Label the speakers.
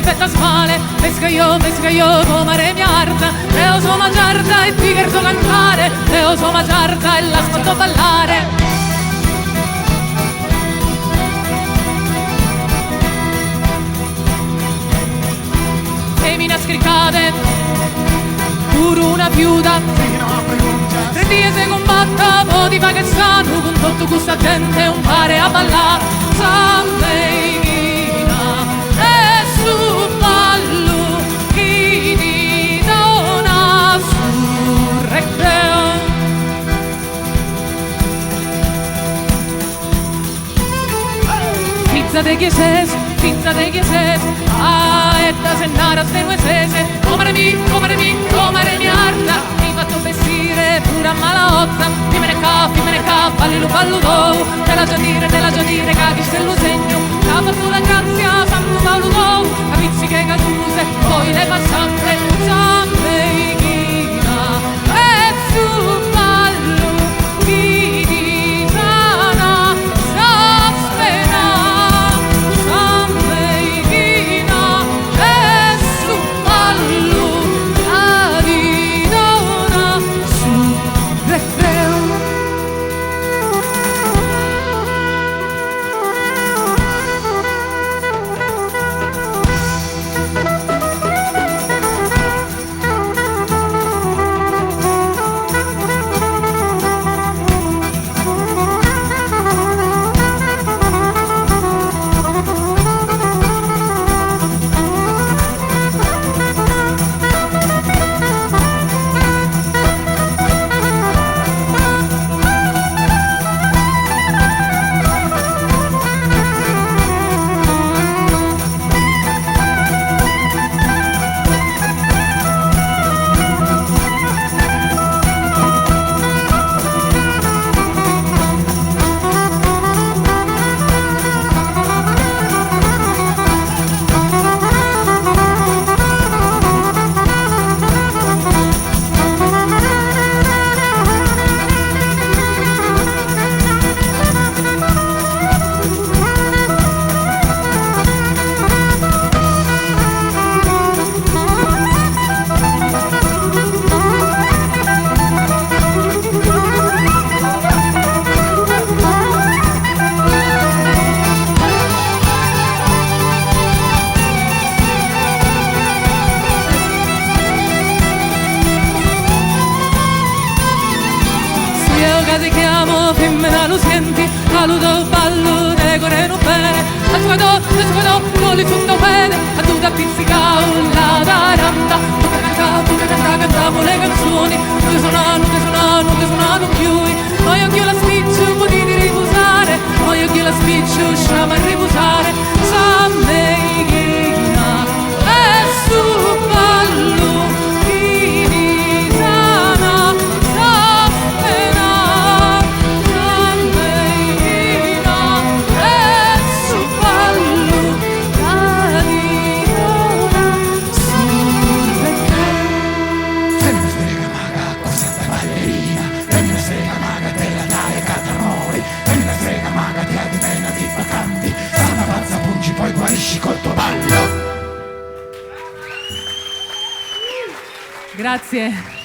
Speaker 1: di fetta smale, pesca io, tu mare mia arda, e oso mangiarda e ti verso cantare, e oso mangiarda e l'ascolto ballare. Semina scriccate, pure una fiuta, tre die se combatta, poi ti fa che sanno, con tutto questa gente un pare a ballare, Sammeghina, e su ballo, chi ti dona su recreo. Pizza de chiesese, e da sennara ste nuesese, comare mi arda, mi fatto vestire pure a malaotta, fimene ca, ballilu balludo, te la già dire, capi se lo segno, ca fatto la grazia, sanno balludo, capisci che caduse, poi le passate, Sammeghina, e su ballo, chi ti sana, sospena. Ti chiamo femmina lo senti, saluto ballo decoreno bene, a giocatore, con il tutto bene, a tu da pizzicao la taranta, cantiamo le canzoni, non ti suonano più, ma io che la spiccio, potete riposare, ma io che la spiccio, sciama a riposare, Sammeghina, e su ballo, chi ti sana, sospena. Grazie.